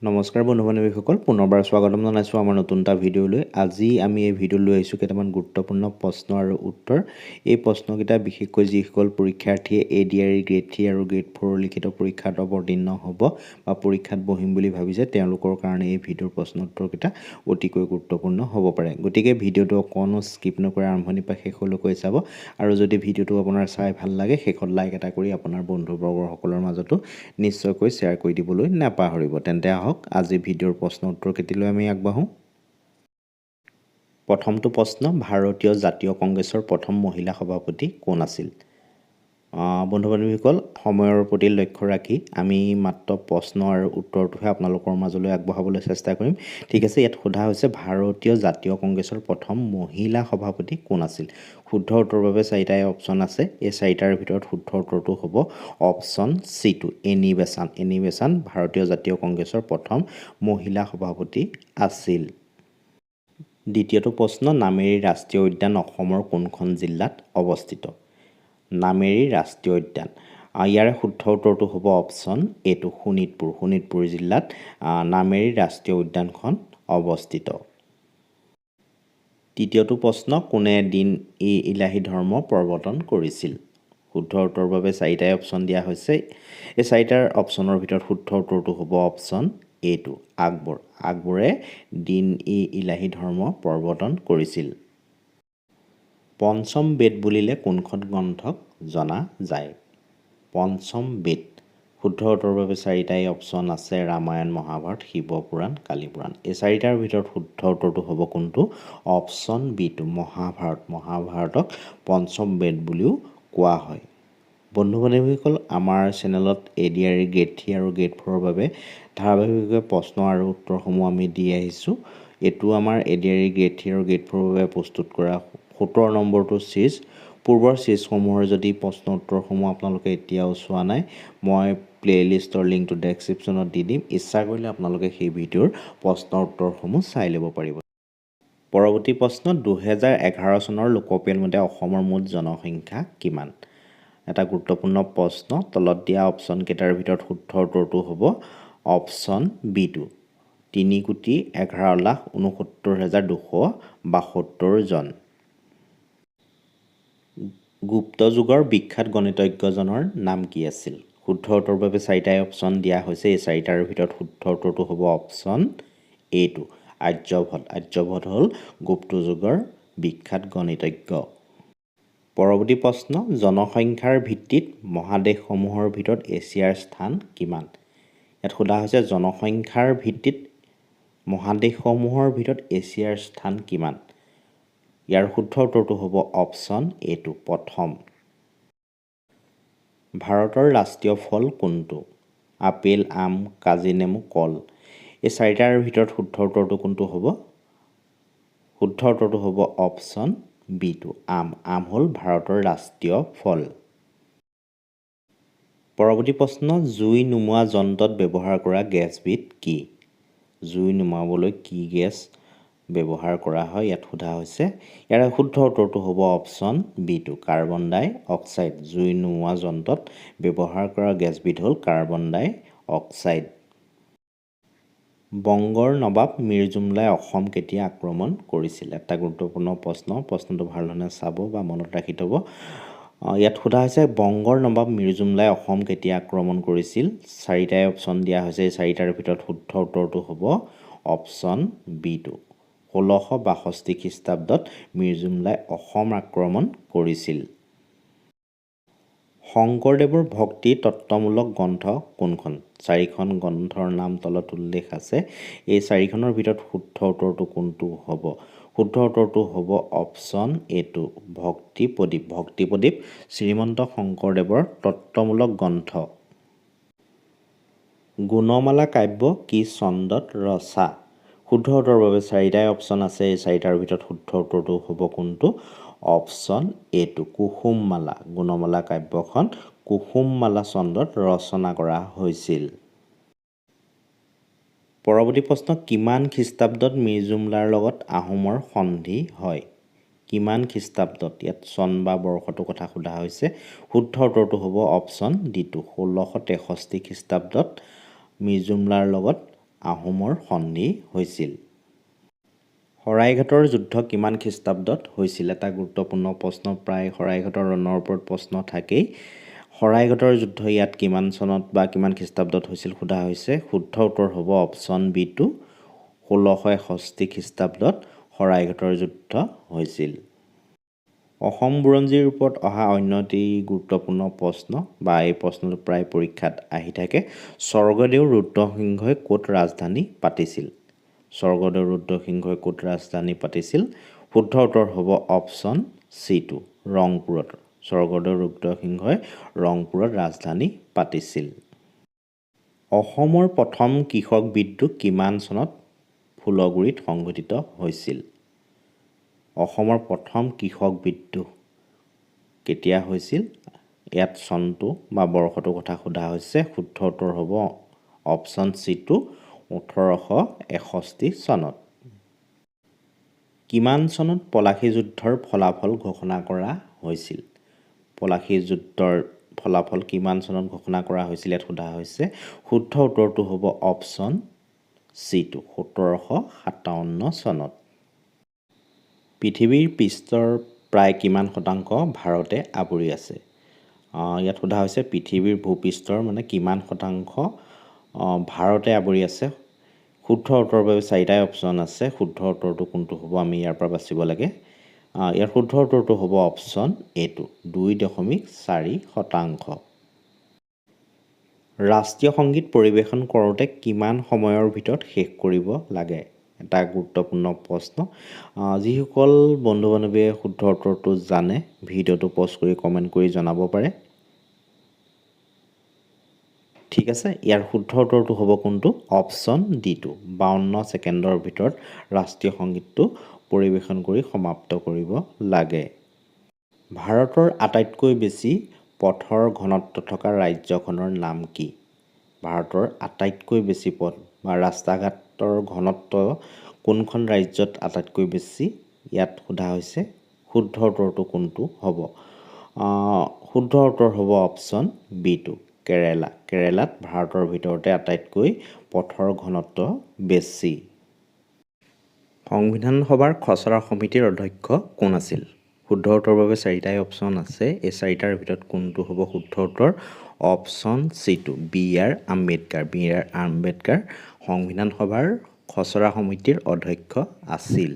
নমস্কাৰ বন্ধু-বান্ধৱীসকল পুনৰবাৰ স্বাগতম জনাইছোঁ আমাৰ নতুন এটা ভিডিঅ'লৈ। আজি আমি এই ভিডিঅ' লৈ আহিছোঁ কেইটামান গুৰুত্বপূৰ্ণ প্ৰশ্ন আৰু উত্তৰ। এই প্ৰশ্নকেইটা বিশেষকৈ যিসকল পৰীক্ষাৰ্থীয়ে ADRE গ্ৰেড 3 আৰু গ্ৰেড 4 লিখিত পৰীক্ষাত অৱতীৰ্ণ হ'ব বা পৰীক্ষাত বহিম বুলি ভাবিছে তেওঁলোকৰ কাৰণে এই ভিডিঅ'ৰ প্ৰশ্ন উত্তৰকেইটা অতিকৈ গুৰুত্বপূৰ্ণ হ'ব পাৰে। গতিকে ভিডিঅ'টো অকণো স্কিপ নকৰি আৰম্ভণিৰ পৰা শেষলৈকে চাব আৰু যদি ভিডিঅ'টো আপোনাৰ চাই ভাল লাগে শেষত লাইক এটা কৰি আপোনাৰ বন্ধুবৰ্গসকলৰ মাজতো নিশ্চয়কৈ শ্বেয়াৰ কৰি দিবলৈ নাপাহৰিব। তেন্তে আহক আজি ভিডিঅ'ৰ প্ৰশ্ন উত্তৰ কেতিয়ালৈ আমি আগবাঢ়োঁ। প্ৰথমটো প্ৰশ্ন, ভাৰতীয় জাতীয় কংগ্ৰেছৰ প্ৰথম মহিলা সভাপতি কোন আছিল? বন্ধু-বান্ধৱীসকল সময়ৰ প্ৰতি লক্ষ্য ৰাখি আমি মাত্ৰ প্ৰশ্ন আৰু উত্তৰটোহে আপোনালোকৰ মাজলৈ আগবঢ়াবলৈ চেষ্টা কৰিম। ঠিক আছে, ইয়াত সোধা হৈছে ভাৰতীয় জাতীয় কংগ্ৰেছৰ প্ৰথম মহিলা সভাপতি কোন আছিল? শুদ্ধ উত্তৰৰ বাবে চাৰিটা অপশ্যন আছে। এই চাৰিটাৰ ভিতৰত শুদ্ধ উত্তৰটো হ'ব অপশ্যন চিটো, এনি বেছাণ্ট। এনি বেছাণ্ট ভাৰতীয় জাতীয় কংগ্ৰেছৰ প্ৰথম মহিলা সভাপতি আছিল। দ্বিতীয়টো প্ৰশ্ন, নামেৰী ৰাষ্ট্ৰীয় উদ্যান অসমৰ কোনখন জিলাত অৱস্থিত? নামেৰী ৰাষ্ট্ৰীয় উদ্যান, ইয়াৰে শুদ্ধ উত্তৰটো হ'ব অপশ্যন এটো, শোণিতপুৰ। শোণিতপুৰ জিলাত নামেৰী ৰাষ্ট্ৰীয় উদ্যানখন অৱস্থিত। তৃতীয়টো প্ৰশ্ন, কোনে দিন-ই-ইলাহী ধৰ্ম প্ৰৱৰ্তন কৰিছিল? শুদ্ধ উত্তৰৰ বাবে চাৰিটাই অপশ্যন দিয়া হৈছে। এই চাৰিটাৰ অপশ্যনৰ ভিতৰত শুদ্ধ উত্তৰটো হ'ব অপশ্যন এটো, আকবৰ। আকবৰে দিন-ই-ইলাহী ধৰ্ম প্ৰৱৰ্তন কৰিছিল। পঞ্চম বেদ বুলিলে কোনখন গ্ৰন্থক জনা যায়? পঞ্চম বেদ, শুদ্ধ উত্তৰৰ বাবে চাৰিটাই অপশ্যন আছে, ৰামায়ণ, মহাভাৰত, শিৱপুৰাণ, কালীপুৰাণ। এই চাৰিটাৰ ভিতৰত শুদ্ধ উত্তৰটো হ'ব কোনটো? অপশ্যন বিটো, মহাভাৰত। মহাভাৰতক পঞ্চম বেদ বুলিও কোৱা হয়। বন্ধু-বান্ধৱীসকল আমাৰ চেনেলত ADRE গ্ৰেড 3 আৰু গ্ৰেড 4ৰ বাবে ধাৰাবাহিকভাৱে প্ৰশ্ন আৰু উত্তৰসমূহ আমি দি আহিছোঁ। এইটো আমাৰ ADRE গ্ৰেড 3 আৰু গ্ৰেড 4ৰ বাবে প্ৰস্তুত কৰা 17 নম্বৰটো চিৰিজ। পূৰ্বৰ চিৰিজসমূহৰ যদি প্ৰশ্ন উত্তৰসমূহ আপোনালোকে এতিয়াও চোৱা নাই, মই প্লে'লিষ্টৰ লিংকটো ডেছক্ৰিপশ্যনত দি দিম। ইচ্ছা কৰিলে আপোনালোকে সেই ভিডিঅ'ৰ প্ৰশ্ন উত্তৰসমূহ চাই ল'ব পাৰিব। পৰৱৰ্তী প্ৰশ্ন, 2011 চনৰ লোকপিয়ল মতে অসমৰ মুঠ জনসংখ্যা কিমান? এটা গুৰুত্বপূৰ্ণ প্ৰশ্ন। তলত দিয়া অপশ্যন কেইটাৰ ভিতৰত শুদ্ধ উত্তৰটো হ'ব অপশ্যন বিটো, 3,11,69,272 জন। গুপ্ত যুগৰ বিখ্যাত গণিতজ্ঞজনৰ নাম কি আছিল? শুদ্ধ উত্তৰৰ বাবে চাৰিটাই অপশ্যন দিয়া হৈছে। এই চাৰিটাৰ ভিতৰত শুদ্ধ উত্তৰটো হ'ব অপশ্যন এটো, আৰ্যভট্ট। আৰ্যভট্ট হ'ল গুপ্ত যুগৰ বিখ্যাত গণিতজ্ঞ। পৰৱৰ্তী প্ৰশ্ন, জনসংখ্যাৰ ভিত্তিত মহাদেশসমূহৰ ভিতৰত এছিয়াৰ স্থান কিমান? ইয়াত সোধা হৈছে জনসংখ্যাৰ ভিত্তিত মহাদেশসমূহৰ ভিতৰত এছিয়াৰ স্থান কিমান? ইয়াৰ শুদ্ধ উত্তৰটো হ'ব অপশ্যন এটো, প্ৰথম। ভাৰতৰ ৰাষ্ট্ৰীয় ফল কোনটো? আপেল, আম, কাজি নেমু, কল। এই চাৰিটাৰ ভিতৰত শুদ্ধ উত্তৰটো কোনটো হ'ব? শুদ্ধ উত্তৰটো হ'ব অপশ্যন বিটো, আম। আম হ'ল ভাৰতৰ ৰাষ্ট্ৰীয় ফল। পৰৱৰ্তী প্ৰশ্ন, জুই নুমুৱা যন্ত্ৰত ব্যৱহাৰ কৰা গেছবিধ কি? জুই নুমুৱাবলৈ কি গেছ ব্যৱহাৰ কৰা হয় ইয়াত সোধা হৈছে। ইয়াৰে শুদ্ধ উত্তৰটো হ'ব অপশ্যন বিটো, কাৰ্বন ডাই অক্সাইড। জুই নুমুৱা যন্ত্ৰত ব্যৱহাৰ কৰা গেছবিধ হ'ল কাৰ্বন ডাই অক্সাইড। বংগৰ নবাব মীৰ জুমলাই অসম কেতিয়া আক্ৰমণ কৰিছিল? এটা গুৰুত্বপূৰ্ণ প্ৰশ্ন। প্ৰশ্নটো ভালধৰণে চাব বা মনত ৰাখি থ'ব। ইয়াত সোধা হৈছে বংগৰ নবাব মীৰ জুমলাই অসম কেতিয়া আক্ৰমণ কৰিছিল? চাৰিটাই অপশ্যন দিয়া হৈছে। এই চাৰিটাৰ ভিতৰত শুদ্ধ উত্তৰটো হ'ব অপশ্যন বিটো, 1662 খ্ৰীষ্টাব্দত মীৰ জুমলাই অসম আক্ৰমণ কৰিছিল। শংকৰদেৱৰ ভক্তি তত্ত্বমূলক গ্ৰন্থ কোনখন? চাৰিখন গ্ৰন্থৰ নাম তলত উল্লেখ আছে। এই চাৰিখনৰ ভিতৰত শুদ্ধ উত্তৰটো কোনটো হ'ব? শুদ্ধ উত্তৰটো হ'ব অপশ্যন এটো, ভক্তি প্ৰদীপ। ভক্তি প্ৰদীপ শ্ৰীমন্ত শংকৰদেৱৰ তত্ত্বমূলক গ্ৰন্থ। গুণমালা কাব্য কি চন্দত ৰচা? শুদ্ধ উত্তৰৰ বাবে চাৰিটাই অপশ্যন আছে। এই চাৰিটাৰ ভিতৰত শুদ্ধ উত্তৰটো হ'ব কোনটো? অপশ্যন এটো, কুসুমমালা। গুণমালা কাব্যখন কুসুমমালা চন্দত ৰচনা কৰা হৈছিল। পৰৱৰ্তী প্ৰশ্ন, কিমান খ্ৰীষ্টাব্দত মীৰ জুমলাইৰ লগত আহোমৰ সন্ধি হয়? কিমান খ্ৰীষ্টাব্দত? ইয়াত চন বা বৰ্ষটোৰ কথা সোধা হৈছে। শুদ্ধ উত্তৰটো হ'ব অপশ্যন ডিটো, 1663 খ্ৰীষ্টাব্দত মীৰ জুমলাইৰ লগত আহোমৰ সন্ধি হৈছিল। শৰাইঘাটৰ যুদ্ধ কিমান খ্ৰীষ্টাব্দত হৈছিল? এটা গুৰুত্বপূৰ্ণ প্ৰশ্ন, প্ৰায় শৰাইঘাটৰ ৰণৰ ওপৰত প্ৰশ্ন থাকেই। শৰাইঘাটৰ যুদ্ধ ইয়াত কিমান চনত বা কিমান খ্ৰীষ্টাব্দত হৈছিল সোধা হৈছে। শুদ্ধ উত্তৰ হ'ব অপশ্যন বি2, 1661 খ্ৰীষ্টাব্দত শৰাইঘাটৰ যুদ্ধ হৈছিল। অসম বুৰঞ্জীৰ ওপৰত অহা অন্য এটি গুৰুত্বপূৰ্ণ প্ৰশ্ন, বা এই প্ৰশ্নটো প্ৰায় পৰীক্ষাত আহি থাকে। স্বৰ্গদেউ ৰুদ্ৰসিংহই ক'ত ৰাজধানী পাতিছিল? স্বৰ্গদেউ ৰুদ্ৰসিংহই ক'ত ৰাজধানী পাতিছিল? শুদ্ধ উত্তৰ হ'ব অপশ্যন চি2, ৰংপুৰত। স্বৰ্গদেউ ৰুদ্ৰসিংহই ৰংপুৰত ৰাজধানী পাতিছিল। অসমৰ প্ৰথম কৃষক বিদ্ৰোহ কিমান চনত ফুলগুৰিত সংঘটিত হৈছিল? অসমৰ প্ৰথম কৃষক বিদ্ৰোহ কেতিয়া হৈছিল? ইয়াত চনটো বা বৰ্ষটোৰ কথা সোধা হৈছে। শুদ্ধ উত্তৰ হ'ব অপশ্যন চি2, 1861 চনত। কিমান চনত পলাশী যুদ্ধৰ ফলাফল ঘোষণা কৰা হৈছিল? পলাশী যুদ্ধৰ ফলাফল কিমান চনত ঘোষণা কৰা হৈছিল ইয়াত সোধা হৈছে। শুদ্ধ উত্তৰটো হ'ব অপশ্যন চি2, 1757 চনত। পৃথিৱীৰ পৃষ্ঠৰ প্ৰায় কিমান শতাংশ ভাৰতে আৱৰি আছে? ইয়াত সোধা হৈছে পৃথিৱীৰ ভূপৃষ্ঠৰ মানে কিমান শতাংশ ভাৰতে আৱৰি আছে। শুদ্ধ উত্তৰৰ বাবে চাৰিটাই অপশ্যন আছে। শুদ্ধ উত্তৰটো কোনটো হ'ব আমি ইয়াৰ পৰা বাচিব লাগে। ইয়াৰ শুদ্ধ উত্তৰটো হ'ব অপশ্যন এটো, 2.4%। ৰাষ্ট্ৰীয় সংগীত পৰিৱেশন কৰোঁতে কিমান সময়ৰ ভিতৰত শেষ কৰিব লাগে? এটা গুৰুত্বপূৰ্ণ প্ৰশ্ন। যিসকল বন্ধু বান্ধৱীয়ে শুদ্ধ উত্তৰটো জানে ভিডিঅ'টো পজ কৰি কমেণ্ট কৰি জনাব পাৰে। ঠিক আছে, ইয়াৰ শুদ্ধ উত্তৰটো হ'ব কোনটো? অপশ্যন ডি2, 52 ছেকেণ্ডৰ ভিতৰত ৰাষ্ট্ৰীয় সংগীতটো পৰিৱেশন কৰি সমাপ্ত কৰিব লাগে। ভাৰতৰ আটাইতকৈ বেছি পথৰ ঘনত্ব থকা ৰাজ্যখনৰ নাম কি? ভাৰতৰ আটাইতকৈ বেছি পথ বা ৰাস্তা ঘাটৰ ঘনত্ব কোনখন ৰাজ্যত আটাইতকৈ বেছি ইয়াত সোধা হৈছে। শুদ্ধ উত্তৰটো কোনটো হ'ব? শুদ্ধ উত্তৰ হ'ব অপশ্যন বি2, কেৰেলা। কেৰেলাত ভাৰতৰ ভিতৰতে আটাইতকৈ পথৰ ঘনত্ব বেছি। সংবিধান সভাৰ খচৰা সমিতিৰ অধ্যক্ষ কোন আছিল? শুদ্ধ উত্তৰৰ বাবে চাৰিটাই অপশ্যন আছে। এই চাৰিটাৰ ভিতৰত কোনটো হ'ব শুদ্ধ উত্তৰ? অপশ্যন চি2, বি.আৰ. আম্বেদকাৰ। বি.আৰ. আম্বেদকাৰ সংবিধান সভাৰ খচৰা সমিতিৰ অধ্যক্ষ আছিল।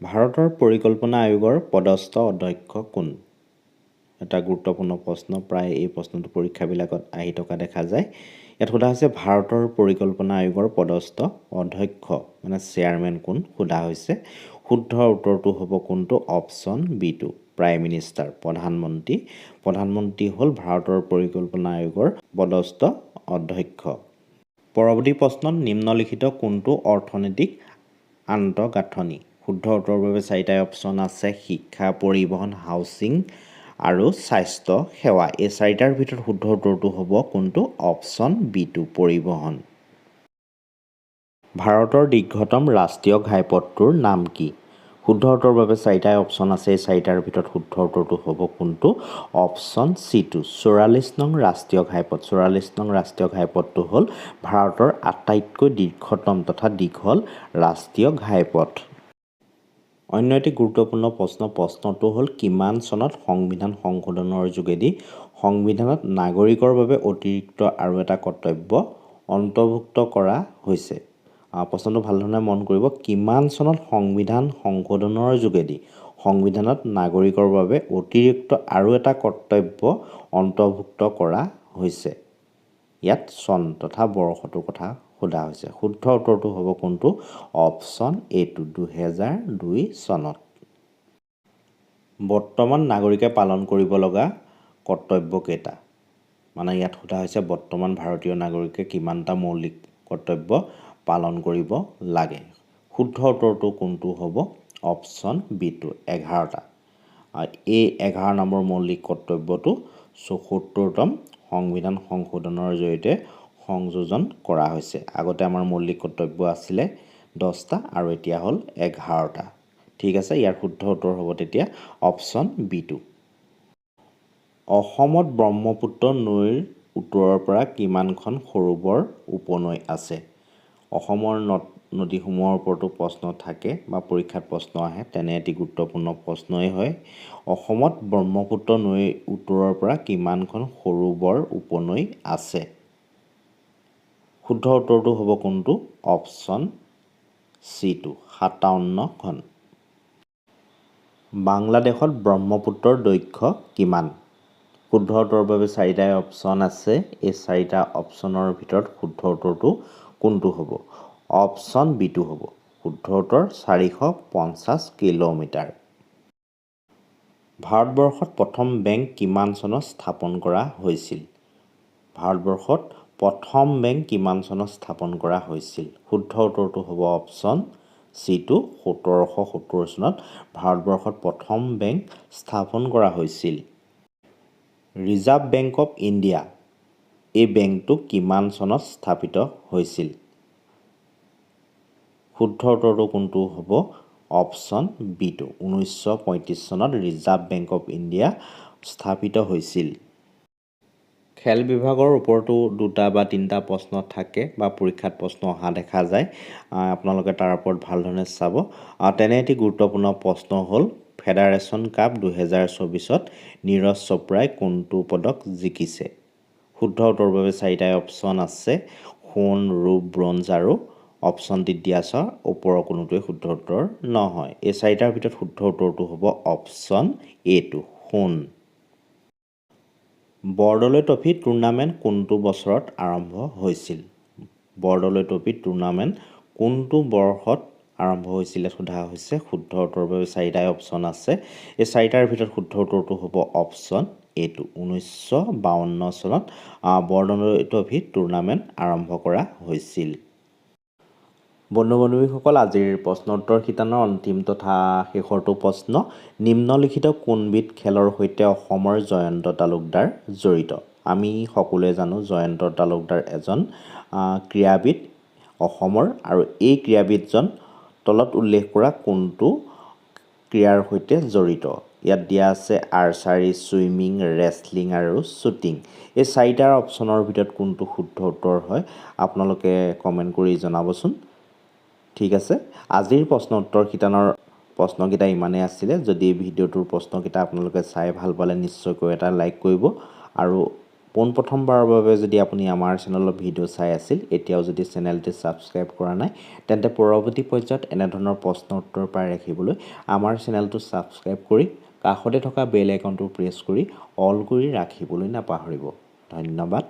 ভাৰতৰ পৰিকল্পনা আয়োগৰ পদস্থ অধ্যক্ষ কোন? এটা গুৰুত্বপূৰ্ণ প্ৰশ্ন, প্ৰায় এই প্ৰশ্নটো পৰীক্ষাবিলাকত আহি থকা দেখা যায়। ইয়াত সোধা হৈছে ভাৰতৰ পৰিকল্পনা আয়োগৰ পদস্থ অধ্যক্ষ মানে চেয়াৰমেন কোন সোধা হৈছে। শুদ্ধ উত্তৰটো হ'ব কোনটো? অপশ্যন বি2, প্ৰাইম মিনিষ্টাৰ, প্ৰধানমন্ত্ৰী। প্ৰধানমন্ত্ৰী হ'ল ভাৰতৰ পৰিকল্পনা আয়োগৰ পদস্থ অধ্যক্ষ। পৰৱৰ্তী প্ৰশ্নত নিম্নলিখিত কোনটো অৰ্থনৈতিক আন্তঃগাঁথনি? শুদ্ধ উত্তৰৰ বাবে চাৰিটাই অপশ্যন আছে। শিক্ষা, পৰিবহণ, হাউচিং আৰু স্বাস্থ্য সেৱা। এই চাৰিটাৰ ভিতৰত শুদ্ধ উত্তৰটো হ'ব কোনটো? অপশ্যন বি2, পৰিবহণ। ভাৰতৰ দীৰ্ঘতম ৰাষ্ট্ৰীয় ঘাইপথটোৰ নাম কি? শুদ্ধ উত্তৰৰ বাবে চাৰিটাই অপশ্যন আছে। এই চাৰিটাৰ ভিতৰত শুদ্ধ উত্তৰটো হ'ব কোনটো? অপশ্যন চি2, 44 নং ৰাষ্ট্ৰীয় ঘাইপথ। 44 নং ৰাষ্ট্ৰীয় ঘাইপথটো হ'ল ভাৰতৰ আটাইতকৈ দীৰ্ঘতম তথা দীঘল ৰাষ্ট্ৰীয় ঘাইপথ। অন্য এটি গুৰুত্বপূৰ্ণ প্ৰশ্নটো হ'ল কিমান চনত সংবিধান সংশোধনৰ যোগেদি সংবিধানত নাগৰিকৰ বাবে অতিৰিক্ত আৰু এটা কৰ্তব্য অন্তৰ্ভুক্ত কৰা হৈছে? প্ৰশ্নটো ভালধৰণে মন কৰিব। কিমান চনত সংবিধান সংশোধনৰ যোগেদি সংবিধানত নাগৰিকৰ বাবে অতিৰিক্ত আৰু এটা কৰ্তব্য অন্তৰ্ভুক্ত কৰা হৈছে? ইয়াত চন তথা বৰ্ষটোৰ কথা সোধা হৈছে। শুদ্ধ উত্তৰটো হ'ব কোনটো? অপশ্যন এটো, 2002 চনত। বৰ্তমান নাগৰিকে পালন কৰিব লগা কৰ্তব্য কেইটা? মানে ইয়াত সোধা হৈছে বৰ্তমান ভাৰতীয় নাগৰিকে কিমানটা মৌলিক কৰ্তব্য পালন কৰিব লাগে। শুদ্ধ উত্তৰটো কোনটো হ'ব? Option B2, 11টা। এই 11 নম্বৰ মৌলিক কৰ্তব্যটো 74তম সংবিধান সংশোধনৰ জৰিয়তে সংযোজন কৰা হৈছে। আগতে আমাৰ মৌলিক কৰ্তব্য আছিলে 10টা আৰু এতিয়া হ'ল 11টা। ঠিক আছে, ইয়াৰ শুদ্ধ উত্তৰ হ'ব তেতিয়া অপশ্যন বি2। অসমত ব্ৰহ্মপুত্ৰ নৈৰ উত্তৰৰ পৰা কিমানখন সৰু বৰ উপনৈ আছে অসমৰ নদীসমূহৰ ওপৰতো প্ৰশ্ন থাকে বা পৰীক্ষাত প্ৰশ্ন আহে তেনে এটি গুৰুত্বপূৰ্ণ প্ৰশ্নই হয় অসমত ব্ৰহ্মপুত্ৰ নৈৰ উত্তৰৰ পৰা কিমানখন সৰু বৰ উপনৈ আছে শুদ্ধ উত্তৰটো হ'ব কোনটো অপশ্যন চিটো 57খন বাংলাদেশত ব্ৰহ্মপুত্ৰৰ দৈৰ্ঘ্য কিমান শুদ্ধ উত্তৰৰ বাবে চাৰিটাই অপশ্যন আছে এই চাৰিটা অপশ্যনৰ ভিতৰত শুদ্ধ উত্তৰটো কোনটো হ'ব অপশ্যন বিটো হ'ব শুদ্ধ উত্তৰ 450 কিলোমিটাৰ ভাৰতবৰ্ষত প্ৰথম বেংক কিমান চনত স্থাপন কৰা হৈছিল ভাৰতবৰ্ষত প্ৰথম বেংক কিমান চনত স্থাপন কৰা হৈছিল শুদ্ধ উত্তৰটো হ'ব অপশ্যন চিটো 1770 চনত ভাৰতবৰ্ষত প্ৰথম বেংক স্থাপন কৰা হৈছিল ৰিজাৰ্ভ বেংক অফ ইণ্ডিয়া এই বেংকটো কিমান চনত স্থাপিত হৈছিল শুদ্ধ উত্তৰটো কোনটো হ'ব অপশ্যন বিটো 1935 চনত ৰিজাৰ্ভ বেংক অফ ইণ্ডিয়া স্থাপিত হৈছিল খেল বিভাগৰ ওপৰতো দুটা বা তিনিটা প্ৰশ্ন থাকে বা পৰীক্ষাত প্ৰশ্ন অহা দেখা যায় আপোনালোকে তাৰ ওপৰত ভালধৰণে চাব তেনে এটি গুৰুত্বপূৰ্ণ প্ৰশ্ন হ'ল ফেডাৰেশ্যন কাপ 2024ত নীৰজ চোপ্ৰাই কোনটো পদক জিকিছে শুদ্ধ উত্তৰৰ বাবে চাৰিটাই অপশ্যন আছে সোণ ৰূপ ব্ৰঞ্জ আৰু অপশ্যন দিয়া আছে ওপৰৰ কোনোটোৱে শুদ্ধ উত্তৰ নহয় এই চাৰিটাৰ ভিতৰত শুদ্ধ উত্তৰটো হ'ব অপশ্যন এটো সোণ বৰদলৈ ট্ৰফি টুৰ্ণামেণ্ট কোনটো বছৰত আৰম্ভ হৈছিল বৰদলৈ ট্ৰফি টুৰ্ণামেণ্ট কোনটো বৰ্ষত আৰম্ভ হৈছিল সোধা হৈছে শুদ্ধ উত্তৰৰ বাবে চাৰিটাই অপশ্যন আছে এই চাৰিটাৰ ভিতৰত শুদ্ধ উত্তৰটো হ'ব অপশ্যন এটো 1952 চনত বৰদলৈ ট্ৰফি টুৰ্ণামেণ্ট আৰম্ভ কৰা হৈছিল বন্ধু বান্ধৱীসকল আজিৰ প্ৰশ্ন উত্তৰ শিতানৰ অন্তিম তথা শেষৰটো প্ৰশ্ন নিম্নলিখিত কোনবিধ খেলৰ সৈতে অসমৰ জয়ন্ত তালুকদাৰ জড়িত আমি সকলোৱে জানো জয়ন্ত তালুকদাৰ এজন ক্ৰীড়াবিদ অসমৰ আৰু এই ক্ৰীড়াবিদজন তলত উল্লেখ কৰা কোনটো ক্ৰীড়াৰ সৈতে জড়িত ইয়াত দিয়া আছে আৰ্চাৰী সুইমিং ৰেছলিং আৰু শ্বুটিং এই চাৰিটাৰ অপশ্যনৰ ভিতৰত কোনটো শুদ্ধ উত্তৰ হয় আপোনালোকে কমেণ্ট কৰি জনাবচোন ঠিক আছে আজিৰ প্ৰশ্ন উত্তৰ শিতানৰ প্ৰশ্নকেইটা ইমানেই আছিলে যদি ভিডিঅ'টোৰ প্ৰশ্নকেইটা আপোনালোকে চাই ভাল পালে নিশ্চয়কৈ এটা লাইক কৰিব আৰু পোনপ্ৰথমবাৰৰ বাবে যদি আপুনি আমাৰ চেনেলৰ ভিডিঅ' চাই আছিল এতিয়াও যদি চেনেলটি ছাবস্ক্ৰাইব কৰা নাই তেন্তে পৰৱৰ্তী পৰ্যায়ত এনেধৰণৰ প্ৰশ্ন উত্তৰ পাই ৰাখিবলৈ আমাৰ চেনেলটো ছাবস্ক্ৰাইব কৰি কাষতে থকা বেল আইকনটো প্ৰেছ কৰি অল কৰি ৰাখিবলৈ নাপাহৰিব ধন্যবাদ